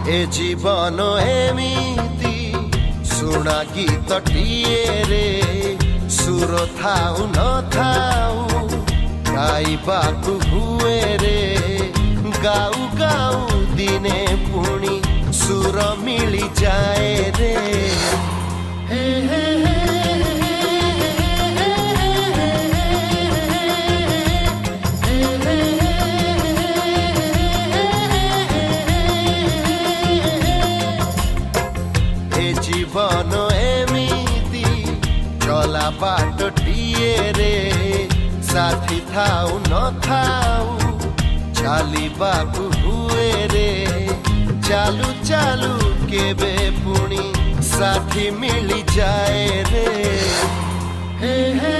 ए जीवन एमिति सुना गीतटिए रे सुर थाउ न थाउ गाइबाकु हुए रे गाऊ गाऊ दिने पुणी सुर मिली जाए रे हे हे जीवन एमिति चला बाटटिए रे साथी थाउ न थाउ चालिबाकु हुए रे चालू चालू केबे पुणी साथी मिली जाए रे हे हे